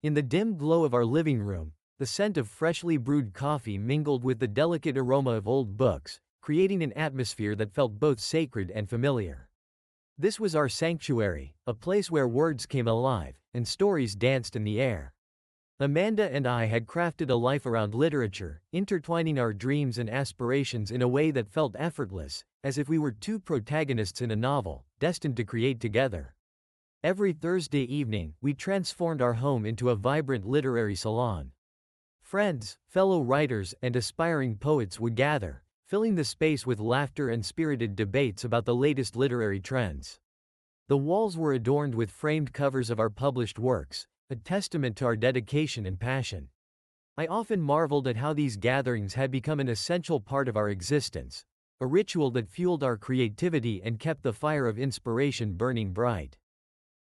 In the dim glow of our living room, the scent of freshly brewed coffee mingled with the delicate aroma of old books, creating an atmosphere that felt both sacred and familiar. This was our sanctuary, a place where words came alive, and stories danced in the air. Amanda and I had crafted a life around literature, intertwining our dreams and aspirations in a way that felt effortless, as if we were two protagonists in a novel, destined to create together. Every Thursday evening, we transformed our home into a vibrant literary salon. Friends, fellow writers, and aspiring poets would gather, filling the space with laughter and spirited debates about the latest literary trends. The walls were adorned with framed covers of our published works, a testament to our dedication and passion. I often marveled at how these gatherings had become an essential part of our existence, a ritual that fueled our creativity and kept the fire of inspiration burning bright.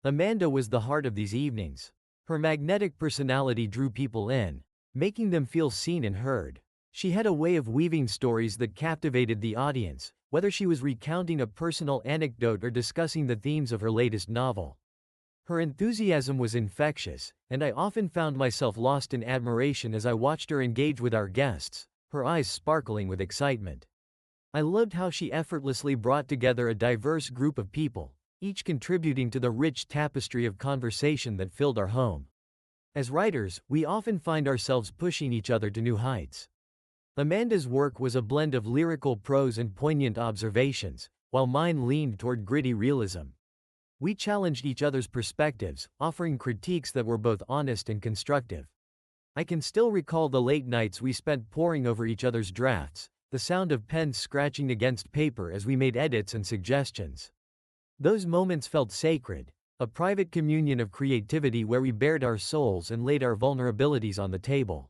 Amanda was the heart of these evenings. Her magnetic personality drew people in, making them feel seen and heard. She had a way of weaving stories that captivated the audience, whether she was recounting a personal anecdote or discussing the themes of her latest novel. Her enthusiasm was infectious, and I often found myself lost in admiration as I watched her engage with our guests, her eyes sparkling with excitement. I loved how she effortlessly brought together a diverse group of people, each contributing to the rich tapestry of conversation that filled our home. As writers, we often find ourselves pushing each other to new heights. Amanda's work was a blend of lyrical prose and poignant observations, while mine leaned toward gritty realism. We challenged each other's perspectives, offering critiques that were both honest and constructive. I can still recall the late nights we spent poring over each other's drafts, the sound of pens scratching against paper as we made edits and suggestions. Those moments felt sacred, a private communion of creativity where we bared our souls and laid our vulnerabilities on the table.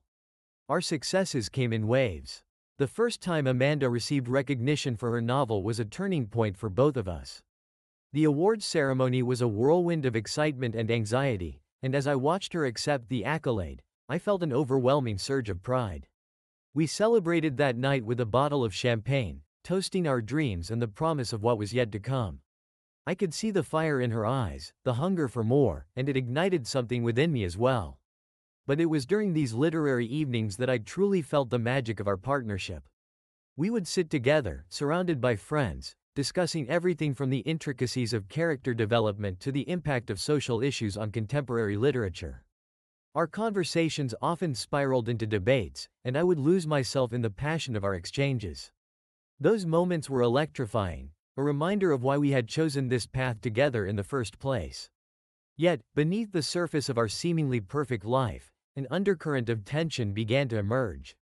Our successes came in waves. The first time Amanda received recognition for her novel was a turning point for both of us. The awards ceremony was a whirlwind of excitement and anxiety, and as I watched her accept the accolade, I felt an overwhelming surge of pride. We celebrated that night with a bottle of champagne, toasting our dreams and the promise of what was yet to come. I could see the fire in her eyes, the hunger for more, and it ignited something within me as well. But it was during these literary evenings that I truly felt the magic of our partnership. We would sit together, surrounded by friends, discussing everything from the intricacies of character development to the impact of social issues on contemporary literature. Our conversations often spiraled into debates, and I would lose myself in the passion of our exchanges. Those moments were electrifying, a reminder of why we had chosen this path together in the first place. Yet, beneath the surface of our seemingly perfect life, an undercurrent of tension began to emerge.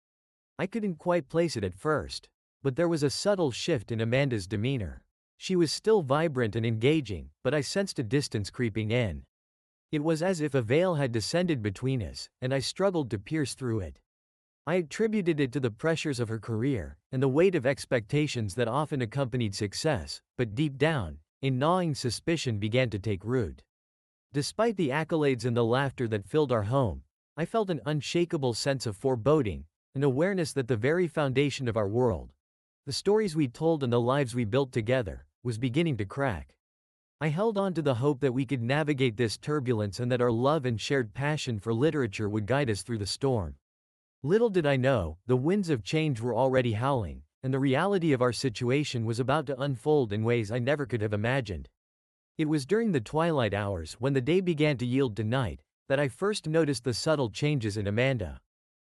I couldn't quite place it at first, but there was a subtle shift in Amanda's demeanor. She was still vibrant and engaging, but I sensed a distance creeping in. It was as if a veil had descended between us, and I struggled to pierce through it. I attributed it to the pressures of her career, and the weight of expectations that often accompanied success, but deep down, a gnawing suspicion began to take root. Despite the accolades and the laughter that filled our home, I felt an unshakable sense of foreboding, an awareness that the very foundation of our world, the stories we told and the lives we built together, was beginning to crack. I held on to the hope that we could navigate this turbulence and that our love and shared passion for literature would guide us through the storm. Little did I know, the winds of change were already howling, and the reality of our situation was about to unfold in ways I never could have imagined. It was during the twilight hours, when the day began to yield to night, that I first noticed the subtle changes in Amanda.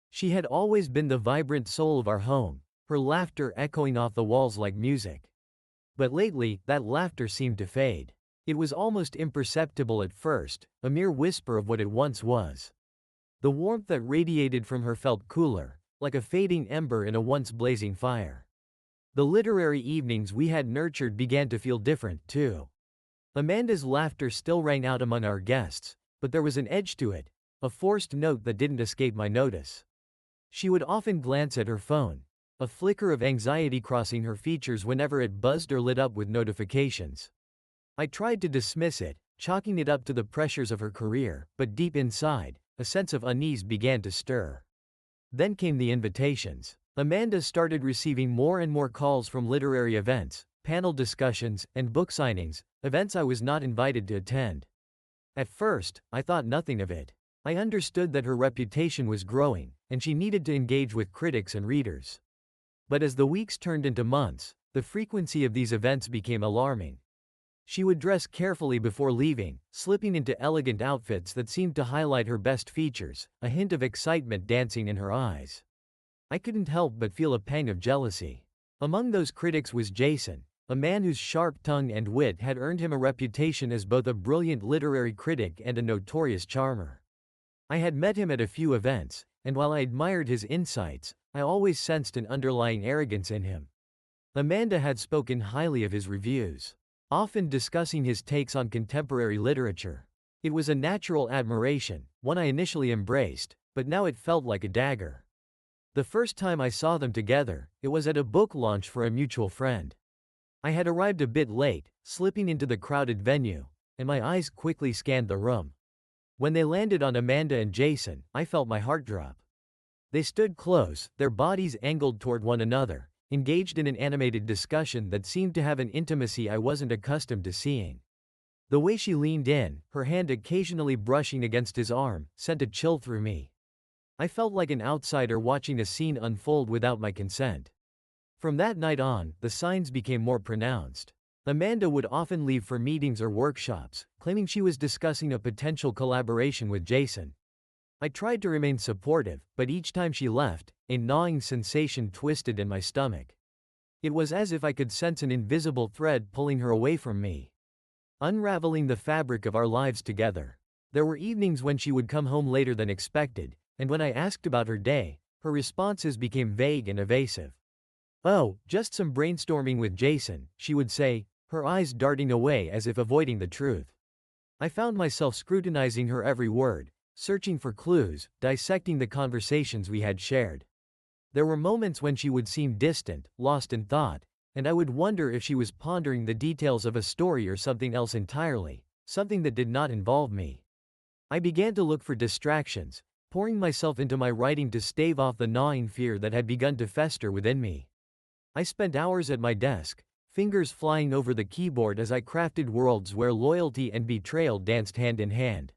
She had always been the vibrant soul of our home, her laughter echoing off the walls like music. But lately, that laughter seemed to fade. It was almost imperceptible at first, a mere whisper of what it once was. The warmth that radiated from her felt cooler, like a fading ember in a once blazing fire. The literary evenings we had nurtured began to feel different, too. Amanda's laughter still rang out among our guests, but there was an edge to it, a forced note that didn't escape my notice. She would often glance at her phone, a flicker of anxiety crossing her features whenever it buzzed or lit up with notifications. I tried to dismiss it, chalking it up to the pressures of her career, but deep inside, a sense of unease began to stir. Then came the invitations. Amanda started receiving more and more calls from literary events, panel discussions, and book signings, events I was not invited to attend. At first, I thought nothing of it. I understood that her reputation was growing, and she needed to engage with critics and readers. But as the weeks turned into months, the frequency of these events became alarming. She would dress carefully before leaving, slipping into elegant outfits that seemed to highlight her best features, a hint of excitement dancing in her eyes. I couldn't help but feel a pang of jealousy. Among those critics was Jason, a man whose sharp tongue and wit had earned him a reputation as both a brilliant literary critic and a notorious charmer. I had met him at a few events, and while I admired his insights, I always sensed an underlying arrogance in him. Amanda had spoken highly of his reviews, often discussing his takes on contemporary literature. It was a natural admiration, one I initially embraced, but now it felt like a dagger. The first time I saw them together, it was at a book launch for a mutual friend. I had arrived a bit late, slipping into the crowded venue, and my eyes quickly scanned the room. When they landed on Amanda and Jason, I felt my heart drop. They stood close, their bodies angled toward one another, engaged in an animated discussion that seemed to have an intimacy I wasn't accustomed to seeing. The way she leaned in, her hand occasionally brushing against his arm, sent a chill through me. I felt like an outsider watching a scene unfold without my consent. From that night on, the signs became more pronounced. Amanda would often leave for meetings or workshops, claiming she was discussing a potential collaboration with Jason. I tried to remain supportive, but each time she left, a gnawing sensation twisted in my stomach. It was as if I could sense an invisible thread pulling her away from me, unraveling the fabric of our lives together. There were evenings when she would come home later than expected, and when I asked about her day, her responses became vague and evasive. "Oh, just some brainstorming with Jason," she would say, her eyes darting away as if avoiding the truth. I found myself scrutinizing her every word, searching for clues, dissecting the conversations we had shared. There were moments when she would seem distant, lost in thought, and I would wonder if she was pondering the details of a story or something else entirely, something that did not involve me. I began to look for distractions, pouring myself into my writing to stave off the gnawing fear that had begun to fester within me. I spent hours at my desk, fingers flying over the keyboard as I crafted worlds where loyalty and betrayal danced hand in hand.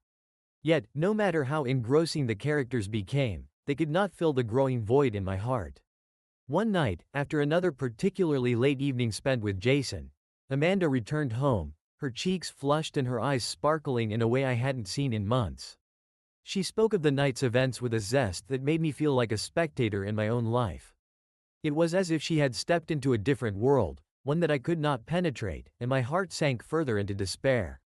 Yet, no matter how engrossing the characters became, they could not fill the growing void in my heart. One night, after another particularly late evening spent with Jason, Amanda returned home, her cheeks flushed and her eyes sparkling in a way I hadn't seen in months. She spoke of the night's events with a zest that made me feel like a spectator in my own life. It was as if she had stepped into a different world, one that I could not penetrate, and my heart sank further into despair.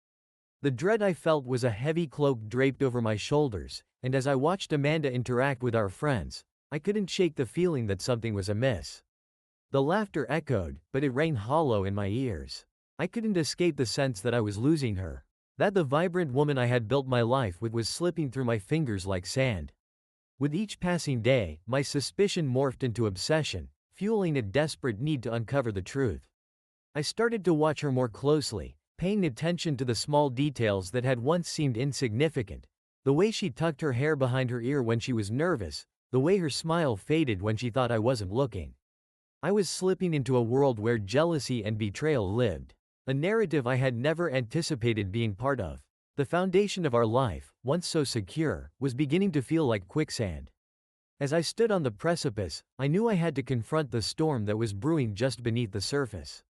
The dread I felt was a heavy cloak draped over my shoulders, and as I watched Amanda interact with our friends, I couldn't shake the feeling that something was amiss. The laughter echoed, but it rang hollow in my ears. I couldn't escape the sense that I was losing her, that the vibrant woman I had built my life with was slipping through my fingers like sand. With each passing day, my suspicion morphed into obsession, fueling a desperate need to uncover the truth. I started to watch her more closely, paying attention to the small details that had once seemed insignificant, the way she tucked her hair behind her ear when she was nervous, the way her smile faded when she thought I wasn't looking. I was slipping into a world where jealousy and betrayal lived, a narrative I had never anticipated being part of. The foundation of our life, once so secure, was beginning to feel like quicksand. As I stood on the precipice, I knew I had to confront the storm that was brewing just beneath the surface.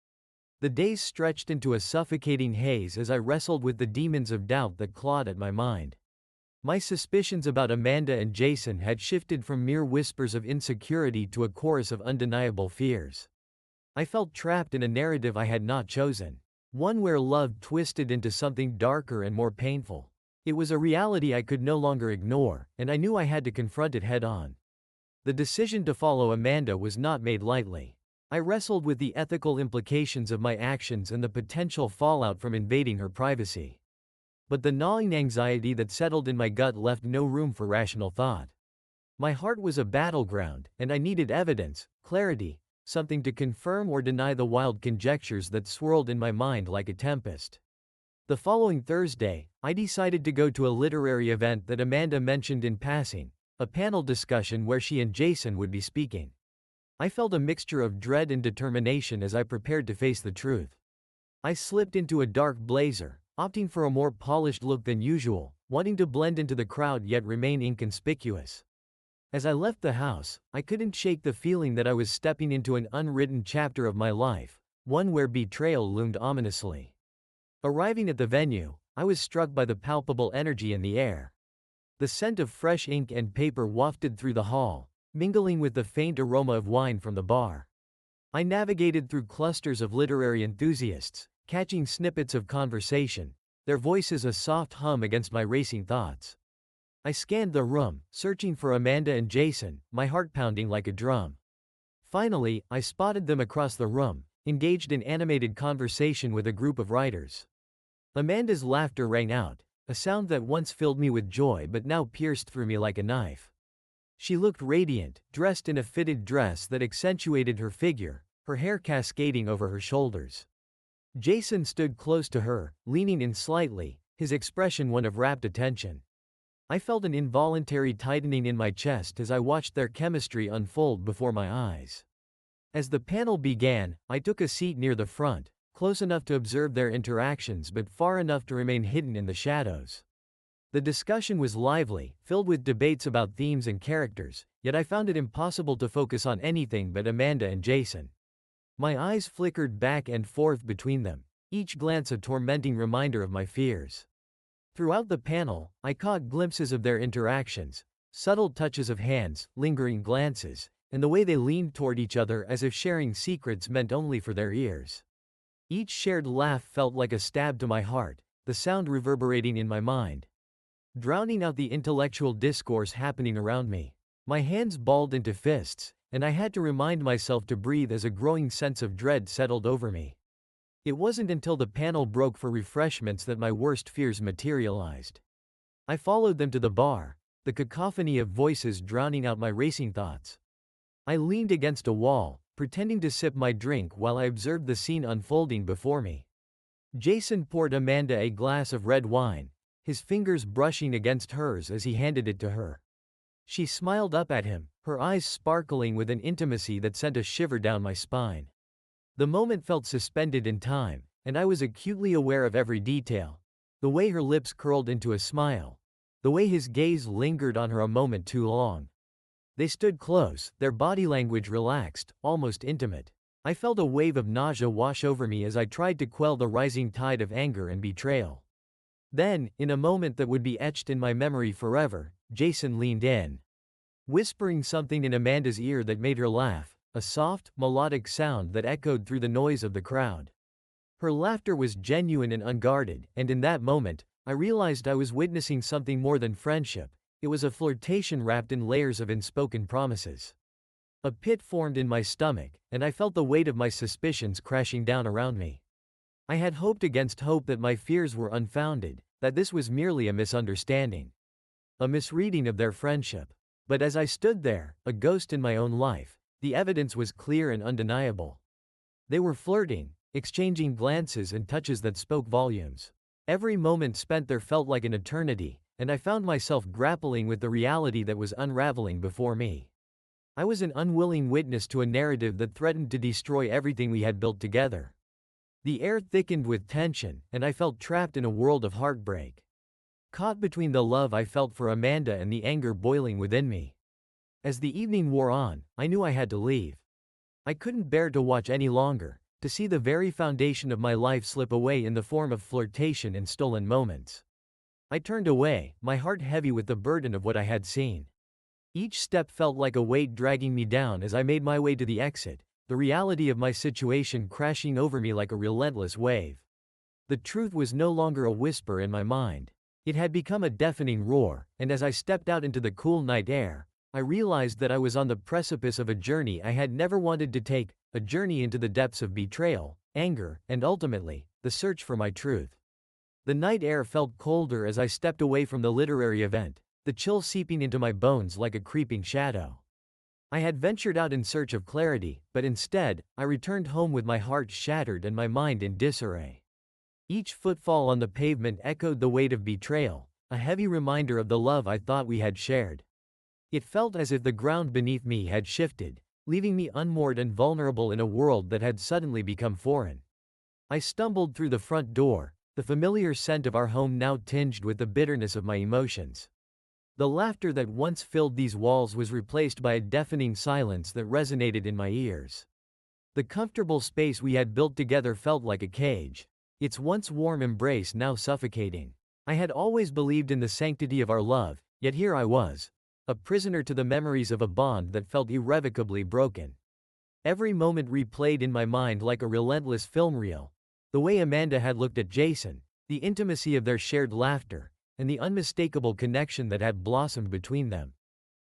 The days stretched into a suffocating haze as I wrestled with the demons of doubt that clawed at my mind. My suspicions about Amanda and Jason had shifted from mere whispers of insecurity to a chorus of undeniable fears. I felt trapped in a narrative I had not chosen, one where love twisted into something darker and more painful. It was a reality I could no longer ignore, and I knew I had to confront it head-on. The decision to follow Amanda was not made lightly. I wrestled with the ethical implications of my actions and the potential fallout from invading her privacy. But the gnawing anxiety that settled in my gut left no room for rational thought. My heart was a battleground, and I needed evidence, clarity, something to confirm or deny the wild conjectures that swirled in my mind like a tempest. The following Thursday, I decided to go to a literary event that Amanda mentioned in passing, a panel discussion where she and Jason would be speaking. I felt a mixture of dread and determination as I prepared to face the truth. I slipped into a dark blazer, opting for a more polished look than usual, wanting to blend into the crowd yet remain inconspicuous. As I left the house, I couldn't shake the feeling that I was stepping into an unwritten chapter of my life, one where betrayal loomed ominously. Arriving at the venue, I was struck by the palpable energy in the air. The scent of fresh ink and paper wafted through the hall, mingling with the faint aroma of wine from the bar. I navigated through clusters of literary enthusiasts, catching snippets of conversation, their voices a soft hum against my racing thoughts. I scanned the room, searching for Amanda and Jason, my heart pounding like a drum. Finally, I spotted them across the room, engaged in animated conversation with a group of writers. Amanda's laughter rang out, a sound that once filled me with joy but now pierced through me like a knife. She looked radiant, dressed in a fitted dress that accentuated her figure, her hair cascading over her shoulders. Jason stood close to her, leaning in slightly, his expression one of rapt attention. I felt an involuntary tightening in my chest as I watched their chemistry unfold before my eyes. As the panel began, I took a seat near the front, close enough to observe their interactions but far enough to remain hidden in the shadows. The discussion was lively, filled with debates about themes and characters, yet I found it impossible to focus on anything but Amanda and Jason. My eyes flickered back and forth between them, each glance a tormenting reminder of my fears. Throughout the panel, I caught glimpses of their interactions, subtle touches of hands, lingering glances, and the way they leaned toward each other as if sharing secrets meant only for their ears. Each shared laugh felt like a stab to my heart, the sound reverberating in my mind, drowning out the intellectual discourse happening around me. My hands balled into fists, and I had to remind myself to breathe as a growing sense of dread settled over me. It wasn't until the panel broke for refreshments that my worst fears materialized. I followed them to the bar, the cacophony of voices drowning out my racing thoughts. I leaned against a wall, pretending to sip my drink while I observed the scene unfolding before me. Jason poured Amanda a glass of red wine, his fingers brushing against hers as he handed it to her. She smiled up at him, her eyes sparkling with an intimacy that sent a shiver down my spine. The moment felt suspended in time, and I was acutely aware of every detail. The way her lips curled into a smile. The way his gaze lingered on her a moment too long. They stood close, their body language relaxed, almost intimate. I felt a wave of nausea wash over me as I tried to quell the rising tide of anger and betrayal. Then, in a moment that would be etched in my memory forever, Jason leaned in, whispering something in Amanda's ear that made her laugh, a soft, melodic sound that echoed through the noise of the crowd. Her laughter was genuine and unguarded, and in that moment, I realized I was witnessing something more than friendship. It was a flirtation wrapped in layers of unspoken promises. A pit formed in my stomach, and I felt the weight of my suspicions crashing down around me. I had hoped against hope that my fears were unfounded, that this was merely a misunderstanding, a misreading of their friendship. But as I stood there, a ghost in my own life, the evidence was clear and undeniable. They were flirting, exchanging glances and touches that spoke volumes. Every moment spent there felt like an eternity, and I found myself grappling with the reality that was unraveling before me. I was an unwilling witness to a narrative that threatened to destroy everything we had built together. The air thickened with tension, and I felt trapped in a world of heartbreak. Caught between the love I felt for Amanda and the anger boiling within me. As the evening wore on, I knew I had to leave. I couldn't bear to watch any longer, to see the very foundation of my life slip away in the form of flirtation and stolen moments. I turned away, my heart heavy with the burden of what I had seen. Each step felt like a weight dragging me down as I made my way to the exit, the reality of my situation crashing over me like a relentless wave. The truth was no longer a whisper in my mind. It had become a deafening roar, and as I stepped out into the cool night air, I realized that I was on the precipice of a journey I had never wanted to take, a journey into the depths of betrayal, anger, and ultimately, the search for my truth. The night air felt colder as I stepped away from the literary event, the chill seeping into my bones like a creeping shadow. I had ventured out in search of clarity, but instead, I returned home with my heart shattered and my mind in disarray. Each footfall on the pavement echoed the weight of betrayal, a heavy reminder of the love I thought we had shared. It felt as if the ground beneath me had shifted, leaving me unmoored and vulnerable in a world that had suddenly become foreign. I stumbled through the front door, the familiar scent of our home now tinged with the bitterness of my emotions. The laughter that once filled these walls was replaced by a deafening silence that resonated in my ears. The comfortable space we had built together felt like a cage, its once warm embrace now suffocating. I had always believed in the sanctity of our love, yet here I was, a prisoner to the memories of a bond that felt irrevocably broken. Every moment replayed in my mind like a relentless film reel. The way Amanda had looked at Jason, the intimacy of their shared laughter, and the unmistakable connection that had blossomed between them.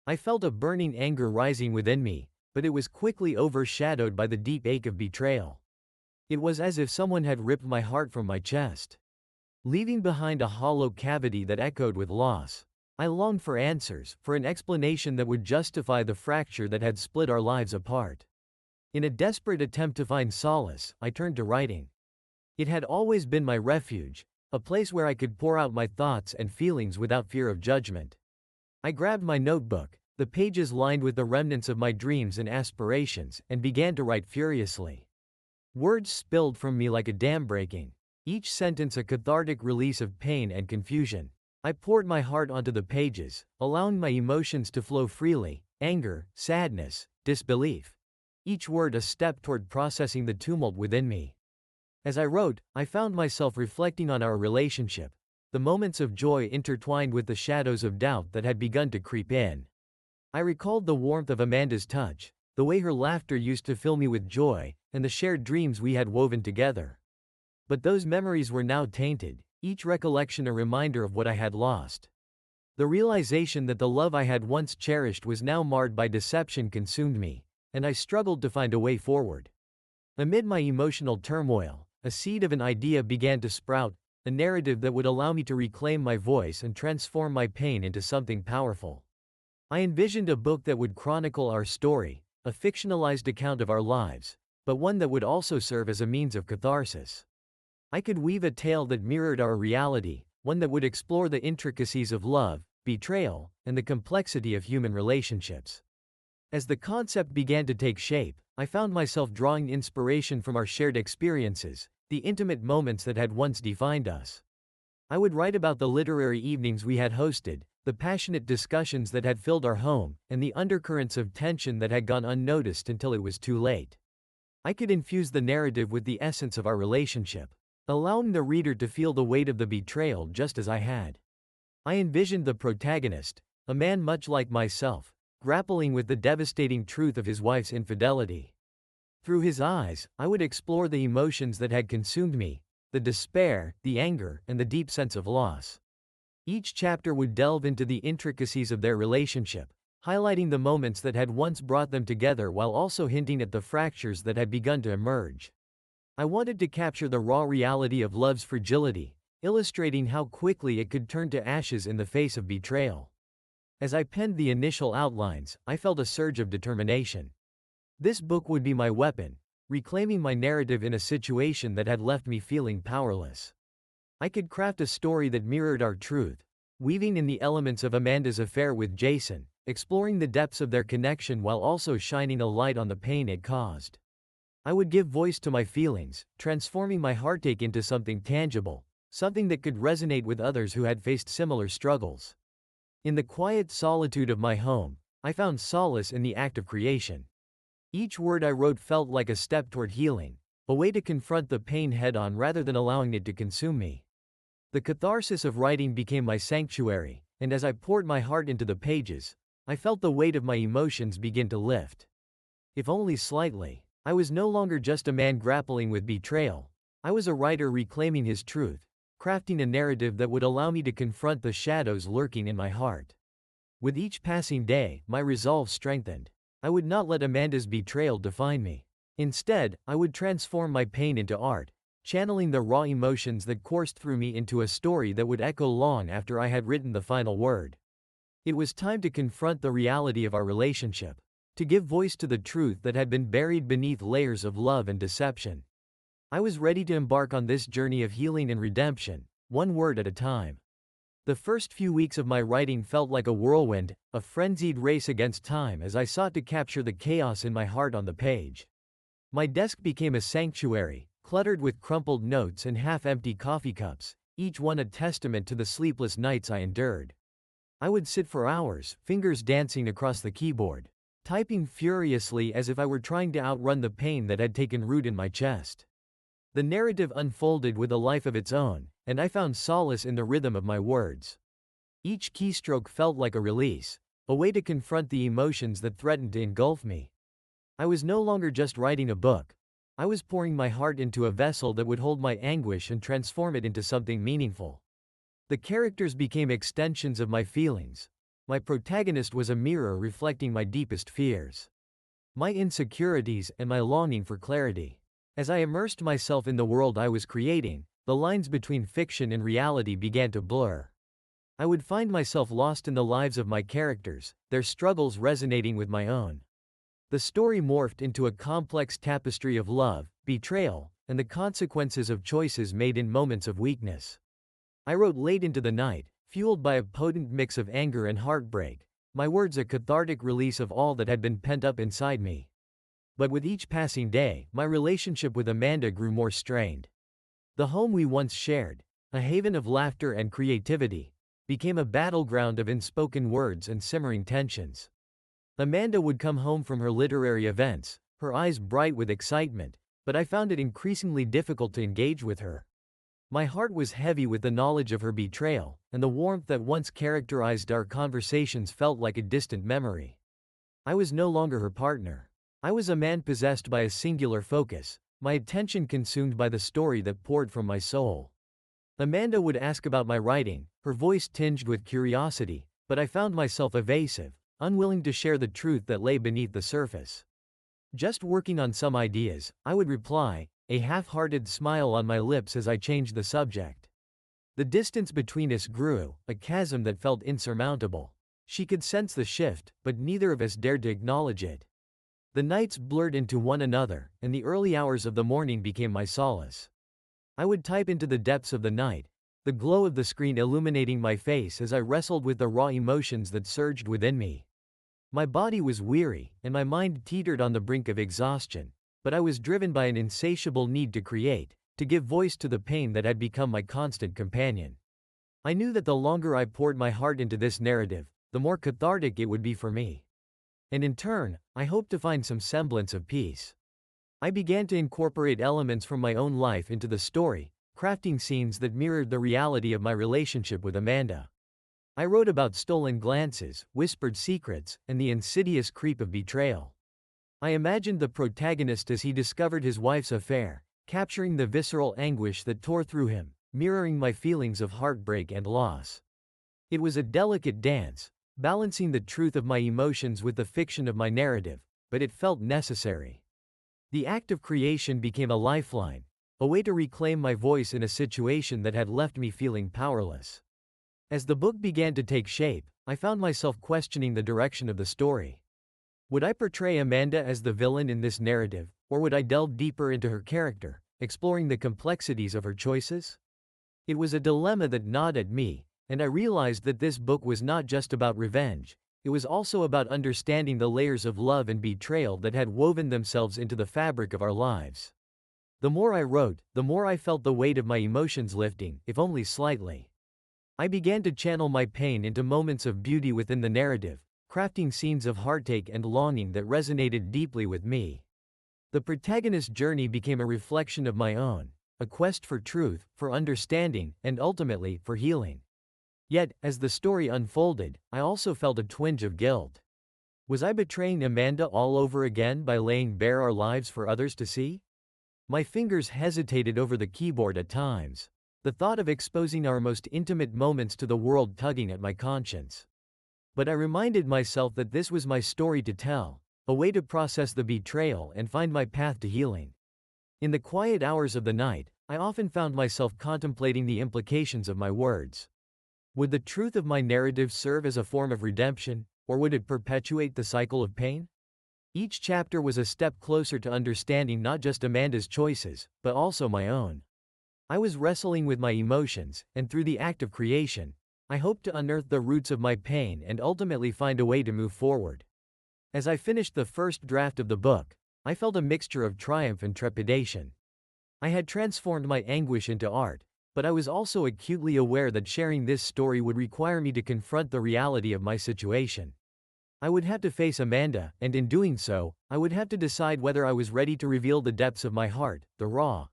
I felt a burning anger rising within me, but it was quickly overshadowed by the deep ache of betrayal. It was as if someone had ripped my heart from my chest, leaving behind a hollow cavity that echoed with loss. I longed for answers, for an explanation that would justify the fracture that had split our lives apart. In a desperate attempt to find solace, I turned to writing. It had always been my refuge, a place where I could pour out my thoughts and feelings without fear of judgment. I grabbed my notebook, the pages lined with the remnants of my dreams and aspirations, and began to write furiously. Words spilled from me like a dam breaking, each sentence a cathartic release of pain and confusion. I poured my heart onto the pages, allowing my emotions to flow freely: anger, sadness, disbelief. Each word a step toward processing the tumult within me. As I wrote, I found myself reflecting on our relationship, the moments of joy intertwined with the shadows of doubt that had begun to creep in. I recalled the warmth of Amanda's touch, the way her laughter used to fill me with joy, and the shared dreams we had woven together. But those memories were now tainted, each recollection a reminder of what I had lost. The realization that the love I had once cherished was now marred by deception consumed me, and I struggled to find a way forward. Amid my emotional turmoil, a seed of an idea began to sprout, a narrative that would allow me to reclaim my voice and transform my pain into something powerful. I envisioned a book that would chronicle our story, a fictionalized account of our lives, but one that would also serve as a means of catharsis. I could weave a tale that mirrored our reality, one that would explore the intricacies of love, betrayal, and the complexity of human relationships. As the concept began to take shape, I found myself drawing inspiration from our shared experiences, the intimate moments that had once defined us. I would write about the literary evenings we had hosted, the passionate discussions that had filled our home, and the undercurrents of tension that had gone unnoticed until it was too late. I could infuse the narrative with the essence of our relationship, allowing the reader to feel the weight of the betrayal just as I had. I envisioned the protagonist, a man much like myself, grappling with the devastating truth of his wife's infidelity. Through his eyes, I would explore the emotions that had consumed me, the despair, the anger, and the deep sense of loss. Each chapter would delve into the intricacies of their relationship, highlighting the moments that had once brought them together while also hinting at the fractures that had begun to emerge. I wanted to capture the raw reality of love's fragility, illustrating how quickly it could turn to ashes in the face of betrayal. As I penned the initial outlines, I felt a surge of determination. This book would be my weapon, reclaiming my narrative in a situation that had left me feeling powerless. I could craft a story that mirrored our truth, weaving in the elements of Amanda's affair with Jason, exploring the depths of their connection while also shining a light on the pain it caused. I would give voice to my feelings, transforming my heartache into something tangible, something that could resonate with others who had faced similar struggles. In the quiet solitude of my home, I found solace in the act of creation. Each word I wrote felt like a step toward healing, a way to confront the pain head-on rather than allowing it to consume me. The catharsis of writing became my sanctuary, and as I poured my heart into the pages, I felt the weight of my emotions begin to lift. If only slightly, I was no longer just a man grappling with betrayal. I was a writer reclaiming his truth, crafting a narrative that would allow me to confront the shadows lurking in my heart. With each passing day, my resolve strengthened. I would not let Amanda's betrayal define me. Instead, I would transform my pain into art, channeling the raw emotions that coursed through me into a story that would echo long after I had written the final word. It was time to confront the reality of our relationship, to give voice to the truth that had been buried beneath layers of love and deception. I was ready to embark on this journey of healing and redemption, one word at a time. The first few weeks of my writing felt like a whirlwind, a frenzied race against time as I sought to capture the chaos in my heart on the page. My desk became a sanctuary, cluttered with crumpled notes and half-empty coffee cups, each one a testament to the sleepless nights I endured. I would sit for hours, fingers dancing across the keyboard, typing furiously as if I were trying to outrun the pain that had taken root in my chest. The narrative unfolded with a life of its own, and I found solace in the rhythm of my words. Each keystroke felt like a release, a way to confront the emotions that threatened to engulf me. I was no longer just writing a book. I was pouring my heart into a vessel that would hold my anguish and transform it into something meaningful. The characters became extensions of my feelings. My protagonist was a mirror reflecting my deepest fears, my insecurities, and my longing for clarity. As I immersed myself in the world I was creating, the lines between fiction and reality began to blur. I would find myself lost in the lives of my characters, their struggles resonating with my own. The story morphed into a complex tapestry of love, betrayal, and the consequences of choices made in moments of weakness. I wrote late into the night, fueled by a potent mix of anger and heartbreak, my words a cathartic release of all that had been pent up inside me. But with each passing day, my relationship with Amanda grew more strained. The home we once shared, a haven of laughter and creativity, became a battleground of unspoken words and simmering tensions. Amanda would come home from her literary events, her eyes bright with excitement, but I found it increasingly difficult to engage with her. My heart was heavy with the knowledge of her betrayal, and the warmth that once characterized our conversations felt like a distant memory. I was no longer her partner. I was a man possessed by a singular focus, my attention consumed by the story that poured from my soul. Amanda would ask about my writing, her voice tinged with curiosity, but I found myself evasive, unwilling to share the truth that lay beneath the surface. "Just working on some ideas," I would reply, a half-hearted smile on my lips as I changed the subject. The distance between us grew, a chasm that felt insurmountable. She could sense the shift, but neither of us dared to acknowledge it. The nights blurred into one another, and the early hours of the morning became my solace. I would type into the depths of the night, the glow of the screen illuminating my face as I wrestled with the raw emotions that surged within me. My body was weary, and my mind teetered on the brink of exhaustion, but I was driven by an insatiable need to create, to give voice to the pain that had become my constant companion. I knew that the longer I poured my heart into this narrative, the more cathartic it would be for me. And in turn, I hoped to find some semblance of peace. I began to incorporate elements from my own life into the story, crafting scenes that mirrored the reality of my relationship with Amanda. I wrote about stolen glances, whispered secrets, and the insidious creep of betrayal. I imagined the protagonist as he discovered his wife's affair, capturing the visceral anguish that tore through him, mirroring my feelings of heartbreak and loss. It was a delicate dance, balancing the truth of my emotions with the fiction of my narrative, but it felt necessary. The act of creation became a lifeline, a way to reclaim my voice in a situation that had left me feeling powerless. As the book began to take shape, I found myself questioning the direction of the story. Would I portray Amanda as the villain in this narrative, or would I delve deeper into her character, exploring the complexities of her choices? It was a dilemma that gnawed at me, and I realized that this book was not just about revenge. It was also about understanding the layers of love and betrayal that had woven themselves into the fabric of our lives. The more I wrote, the more I felt the weight of my emotions lifting, if only slightly. I began to channel my pain into moments of beauty within the narrative, crafting scenes of heartache and longing that resonated deeply with me. The protagonist's journey became a reflection of my own, a quest for truth, for understanding, and ultimately, for healing. Yet, as the story unfolded, I also felt a twinge of guilt. Was I betraying Amanda all over again by laying bare our lives for others to see? My fingers hesitated over the keyboard at times, the thought of exposing our most intimate moments to the world tugging at my conscience. But I reminded myself that this was my story to tell, a way to process the betrayal and find my path to healing. In the quiet hours of the night, I often found myself contemplating the implications of my words. Would the truth of my narrative serve as a form of redemption, or would it perpetuate the cycle of pain? Each chapter was a step closer to understanding not just Amanda's choices, but also my own. I was wrestling with my emotions, and through the act of creation, I hoped to unearth the roots of my pain and ultimately find a way to move forward. As I finished the first draft of the book, I felt a mixture of triumph and trepidation. I had transformed my anguish into art, but I was also acutely aware that sharing this story would require me to confront the reality of my situation. I would have to face Amanda, and in doing so, I would have to decide whether I was ready to reveal the depths of my heart, the raw,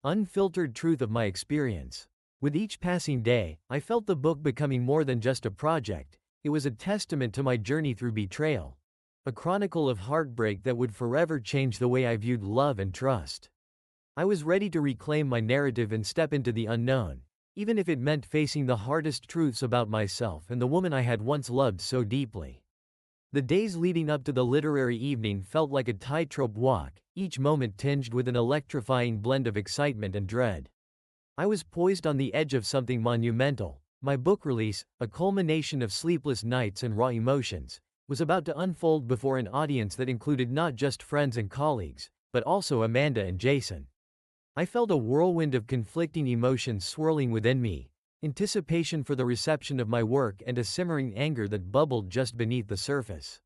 unfiltered truth of my experience. With each passing day, I felt the book becoming more than just a project. It was a testament to my journey through betrayal, a chronicle of heartbreak that would forever change the way I viewed love and trust. I was ready to reclaim my narrative and step into the unknown, even if it meant facing the hardest truths about myself and the woman I had once loved so deeply. The days leading up to the literary evening felt like a tightrope walk, each moment tinged with an electrifying blend of excitement and dread. I was poised on the edge of something monumental. My book release, a culmination of sleepless nights and raw emotions, was about to unfold before an audience that included not just friends and colleagues, but also Amanda and Jason. I felt a whirlwind of conflicting emotions swirling within me, anticipation for the reception of my work and a simmering anger that bubbled just beneath the surface.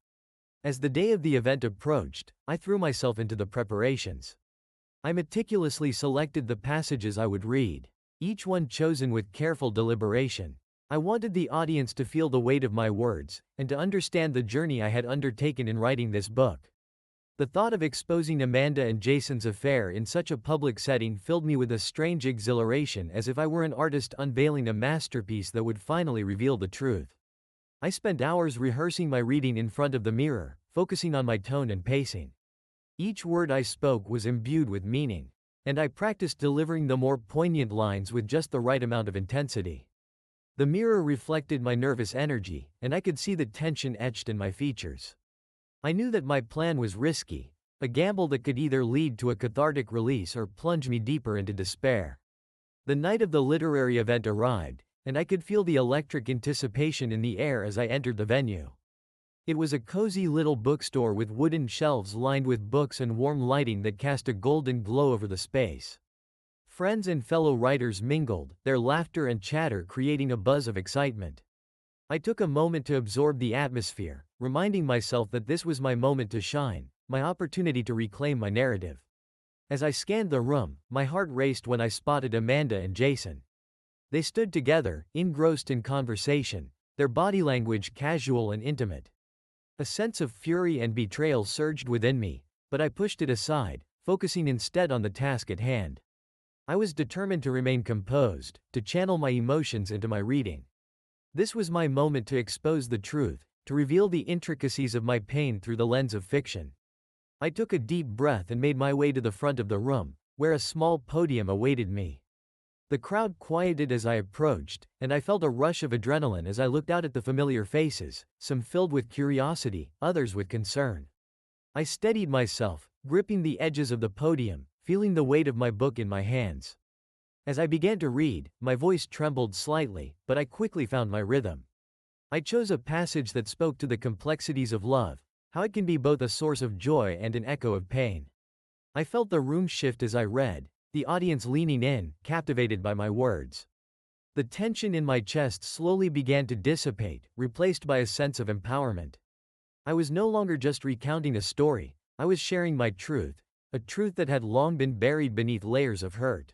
As the day of the event approached, I threw myself into the preparations. I meticulously selected the passages I would read, each one chosen with careful deliberation. I wanted the audience to feel the weight of my words, and to understand the journey I had undertaken in writing this book. The thought of exposing Amanda and Jason's affair in such a public setting filled me with a strange exhilaration, as if I were an artist unveiling a masterpiece that would finally reveal the truth. I spent hours rehearsing my reading in front of the mirror, focusing on my tone and pacing. Each word I spoke was imbued with meaning, and I practiced delivering the more poignant lines with just the right amount of intensity. The mirror reflected my nervous energy, and I could see the tension etched in my features. I knew that my plan was risky, a gamble that could either lead to a cathartic release or plunge me deeper into despair. The night of the literary event arrived, and I could feel the electric anticipation in the air as I entered the venue. It was a cozy little bookstore with wooden shelves lined with books and warm lighting that cast a golden glow over the space. Friends and fellow writers mingled, their laughter and chatter creating a buzz of excitement. I took a moment to absorb the atmosphere, reminding myself that this was my moment to shine, my opportunity to reclaim my narrative. As I scanned the room, my heart raced when I spotted Amanda and Jason. They stood together, engrossed in conversation, their body language casual and intimate. A sense of fury and betrayal surged within me, but I pushed it aside, focusing instead on the task at hand. I was determined to remain composed, to channel my emotions into my reading. This was my moment to expose the truth, to reveal the intricacies of my pain through the lens of fiction. I took a deep breath and made my way to the front of the room, where a small podium awaited me. The crowd quieted as I approached, and I felt a rush of adrenaline as I looked out at the familiar faces, some filled with curiosity, others with concern. I steadied myself, gripping the edges of the podium, feeling the weight of my book in my hands. As I began to read, my voice trembled slightly, but I quickly found my rhythm. I chose a passage that spoke to the complexities of love, how it can be both a source of joy and an echo of pain. I felt the room shift as I read, the audience leaning in, captivated by my words. The tension in my chest slowly began to dissipate, replaced by a sense of empowerment. I was no longer just recounting a story, I was sharing my truth, a truth that had long been buried beneath layers of hurt.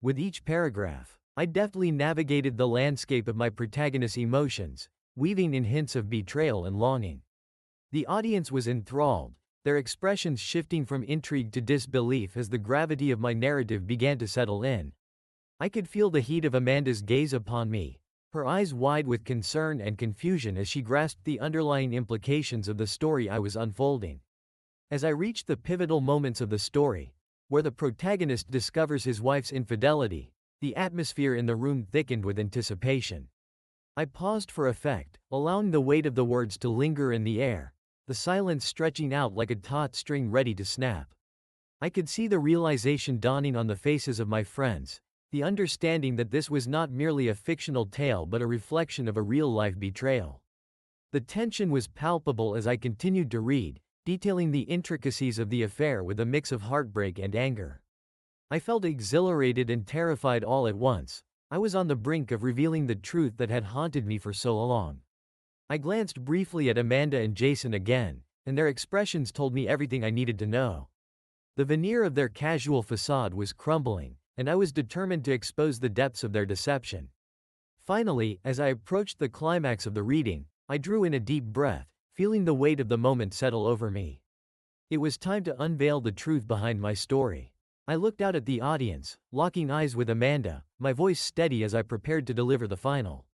With each paragraph, I deftly navigated the landscape of my protagonist's emotions, weaving in hints of betrayal and longing. The audience was enthralled, their expressions shifting from intrigue to disbelief as the gravity of my narrative began to settle in. I could feel the heat of Amanda's gaze upon me, her eyes wide with concern and confusion as she grasped the underlying implications of the story I was unfolding. As I reached the pivotal moments of the story, where the protagonist discovers his wife's infidelity, the atmosphere in the room thickened with anticipation. I paused for effect, allowing the weight of the words to linger in the air, the silence stretching out like a taut string ready to snap. I could see the realization dawning on the faces of my friends, the understanding that this was not merely a fictional tale but a reflection of a real-life betrayal. The tension was palpable as I continued to read, detailing the intricacies of the affair with a mix of heartbreak and anger. I felt exhilarated and terrified all at once. I was on the brink of revealing the truth that had haunted me for so long. I glanced briefly at Amanda and Jason again, and their expressions told me everything I needed to know. The veneer of their casual facade was crumbling, and I was determined to expose the depths of their deception. Finally, as I approached the climax of the reading, I drew in a deep breath, feeling the weight of the moment settle over me. It was time to unveil the truth behind my story. I looked out at the audience, locking eyes with Amanda, my voice steady as I prepared to deliver the final,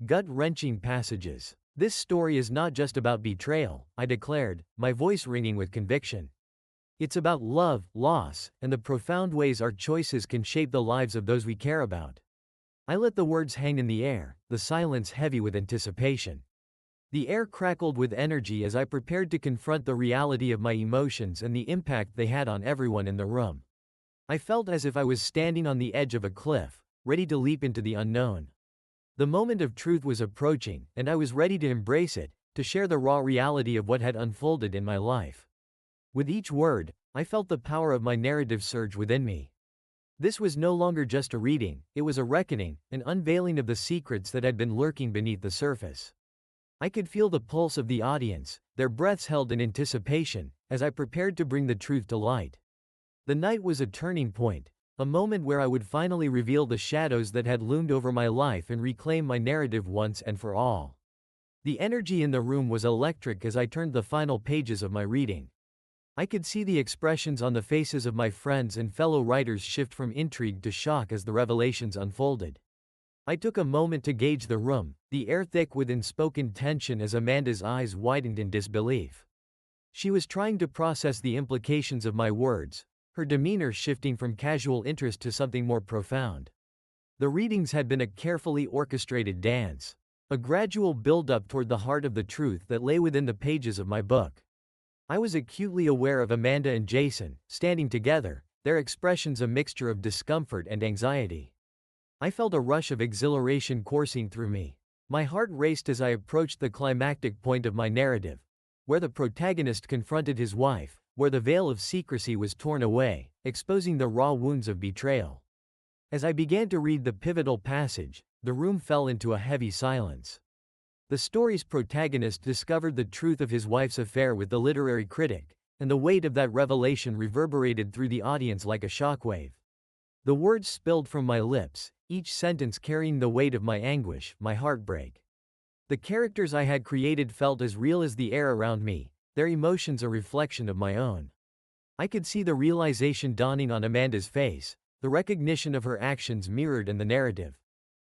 gut-wrenching passages. "This story is not just about betrayal," I declared, my voice ringing with conviction. "It's about love, loss, and the profound ways our choices can shape the lives of those we care about." I let the words hang in the air, the silence heavy with anticipation. The air crackled with energy as I prepared to confront the reality of my emotions and the impact they had on everyone in the room. I felt as if I was standing on the edge of a cliff, ready to leap into the unknown. The moment of truth was approaching, and I was ready to embrace it, to share the raw reality of what had unfolded in my life. With each word, I felt the power of my narrative surge within me. This was no longer just a reading, it was a reckoning, an unveiling of the secrets that had been lurking beneath the surface. I could feel the pulse of the audience, their breaths held in anticipation, as I prepared to bring the truth to light. The night was a turning point, a moment where I would finally reveal the shadows that had loomed over my life and reclaim my narrative once and for all. The energy in the room was electric as I turned the final pages of my reading. I could see the expressions on the faces of my friends and fellow writers shift from intrigue to shock as the revelations unfolded. I took a moment to gauge the room, the air thick with unspoken tension as Amanda's eyes widened in disbelief. She was trying to process the implications of my words, her demeanor shifting from casual interest to something more profound. The readings had been a carefully orchestrated dance, a gradual build-up toward the heart of the truth that lay within the pages of my book. I was acutely aware of Amanda and Jason, standing together, their expressions a mixture of discomfort and anxiety. I felt a rush of exhilaration coursing through me. My heart raced as I approached the climactic point of my narrative, where the protagonist confronted his wife, where the veil of secrecy was torn away, exposing the raw wounds of betrayal. As I began to read the pivotal passage, the room fell into a heavy silence. The story's protagonist discovered the truth of his wife's affair with the literary critic, and the weight of that revelation reverberated through the audience like a shockwave. The words spilled from my lips, each sentence carrying the weight of my anguish, my heartbreak. The characters I had created felt as real as the air around me, their emotions a reflection of my own. I could see the realization dawning on Amanda's face, the recognition of her actions mirrored in the narrative.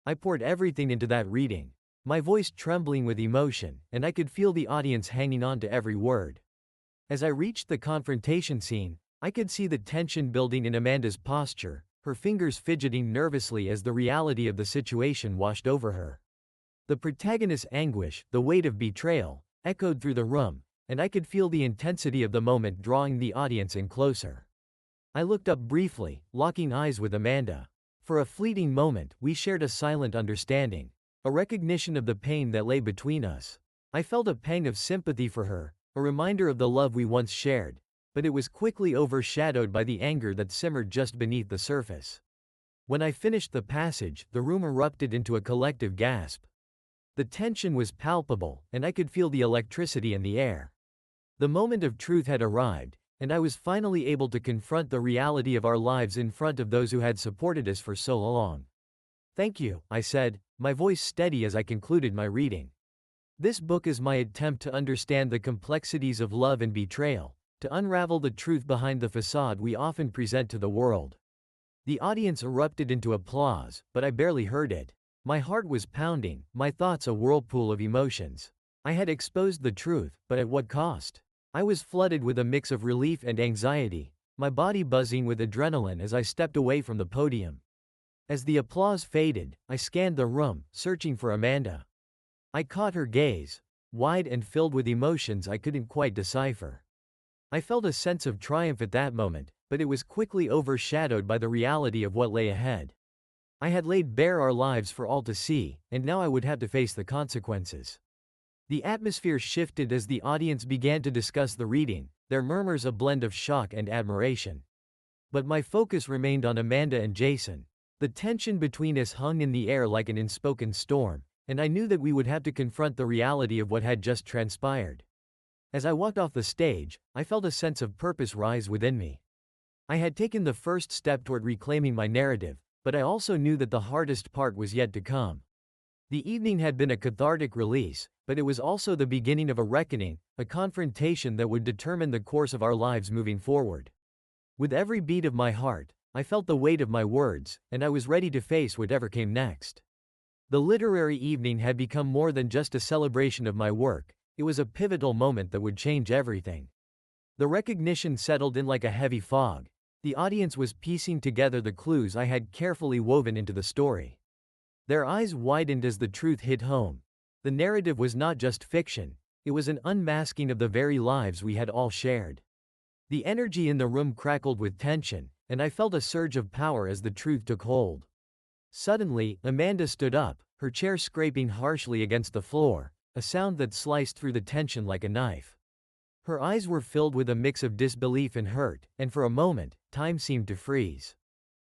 I poured everything into that reading, my voice trembling with emotion, and I could feel the audience hanging on to every word. As I reached the confrontation scene, I could see the tension building in Amanda's posture, her fingers fidgeting nervously as the reality of the situation washed over her. The protagonist's anguish, the weight of betrayal, echoed through the room, and I could feel the intensity of the moment drawing the audience in closer. I looked up briefly, locking eyes with Amanda. For a fleeting moment, we shared a silent understanding, a recognition of the pain that lay between us. I felt a pang of sympathy for her, a reminder of the love we once shared, but it was quickly overshadowed by the anger that simmered just beneath the surface. When I finished the passage, the room erupted into a collective gasp. The tension was palpable, and I could feel the electricity in the air. The moment of truth had arrived, and I was finally able to confront the reality of our lives in front of those who had supported us for so long. "Thank you," I said, my voice steady as I concluded my reading. This book is my attempt to understand the complexities of love and betrayal, to unravel the truth behind the facade we often present to the world. The audience erupted into applause, but I barely heard it. My heart was pounding, my thoughts a whirlpool of emotions. I had exposed the truth, but at what cost? I was flooded with a mix of relief and anxiety, my body buzzing with adrenaline as I stepped away from the podium. As the applause faded, I scanned the room, searching for Amanda. I caught her gaze, wide and filled with emotions I couldn't quite decipher. I felt a sense of triumph at that moment, but it was quickly overshadowed by the reality of what lay ahead. I had laid bare our lives for all to see, and now I would have to face the consequences. The atmosphere shifted as the audience began to discuss the reading, their murmurs a blend of shock and admiration. But my focus remained on Amanda and Jason. The tension between us hung in the air like an unspoken storm, and I knew that we would have to confront the reality of what had just transpired. As I walked off the stage, I felt a sense of purpose rise within me. I had taken the first step toward reclaiming my narrative, but I also knew that the hardest part was yet to come. The evening had been a cathartic release, but it was also the beginning of a reckoning, a confrontation that would determine the course of our lives moving forward. With every beat of my heart, I felt the weight of my words, and I was ready to face whatever came next. The literary evening had become more than just a celebration of my work, it was a pivotal moment that would change everything. The recognition settled in like a heavy fog. The audience was piecing together the clues I had carefully woven into the story. Their eyes widened as the truth hit home. The narrative was not just fiction, it was an unmasking of the very lives we had all shared. The energy in the room crackled with tension, and I felt a surge of power as the truth took hold. Suddenly, Amanda stood up, her chair scraping harshly against the floor, a sound that sliced through the tension like a knife. Her eyes were filled with a mix of disbelief and hurt, and for a moment, time seemed to freeze.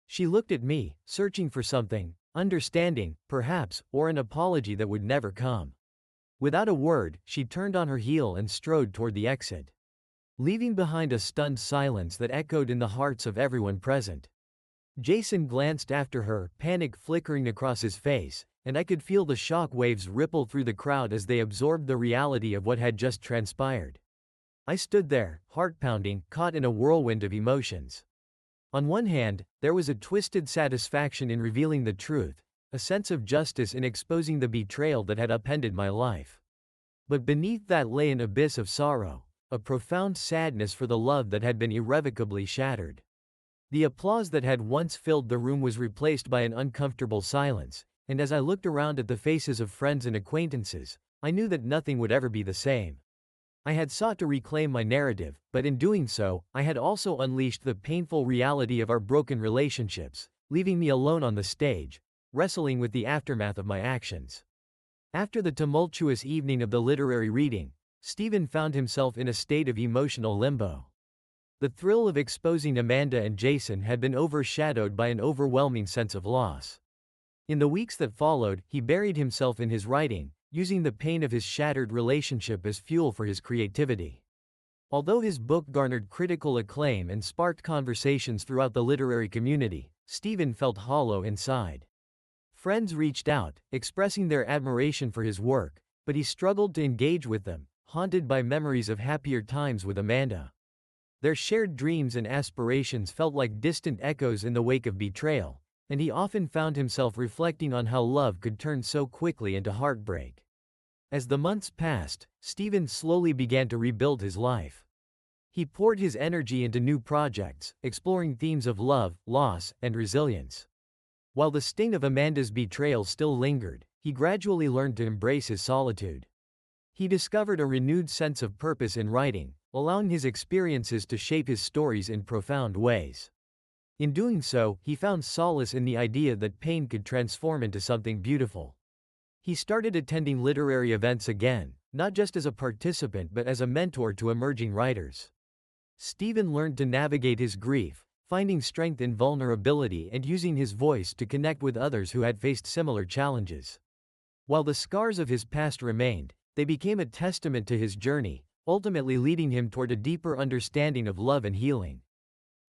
She looked at me, searching for something, understanding, perhaps, or an apology that would never come. Without a word, she turned on her heel and strode toward the exit, leaving behind a stunned silence that echoed in the hearts of everyone present. Jason glanced after her, panic flickering across his face, and I could feel the shock waves ripple through the crowd as they absorbed the reality of what had just transpired. I stood there, heart pounding, caught in a whirlwind of emotions. On one hand, there was a twisted satisfaction in revealing the truth, a sense of justice in exposing the betrayal that had upended my life. But beneath that lay an abyss of sorrow, a profound sadness for the love that had been irrevocably shattered. The applause that had once filled the room was replaced by an uncomfortable silence, and as I looked around at the faces of friends and acquaintances, I knew that nothing would ever be the same. I had sought to reclaim my narrative, but in doing so, I had also unleashed the painful reality of our broken relationships, leaving me alone on the stage, wrestling with the aftermath of my actions. After the tumultuous evening of the literary reading, Stephen found himself in a state of emotional limbo. The thrill of exposing Amanda and Jason had been overshadowed by an overwhelming sense of loss. In the weeks that followed, he buried himself in his writing, using the pain of his shattered relationship as fuel for his creativity. Although his book garnered critical acclaim and sparked conversations throughout the literary community, Stephen felt hollow inside. Friends reached out, expressing their admiration for his work, but he struggled to engage with them, haunted by memories of happier times with Amanda. Their shared dreams and aspirations felt like distant echoes in the wake of betrayal, and he often found himself reflecting on how love could turn so quickly into heartbreak. As the months passed, Stephen slowly began to rebuild his life. He poured his energy into new projects, exploring themes of love, loss, and resilience. While the sting of Amanda's betrayal still lingered, he gradually learned to embrace his solitude. He discovered a renewed sense of purpose in writing, allowing his experiences to shape his stories in profound ways. In doing so, he found solace in the idea that pain could transform into something beautiful. He started attending literary events again, not just as a participant but as a mentor to emerging writers. Stephen learned to navigate his grief, finding strength in vulnerability and using his voice to connect with others who had faced similar challenges. While the scars of his past remained, they became a testament to his journey, ultimately leading him toward a deeper understanding of love and healing.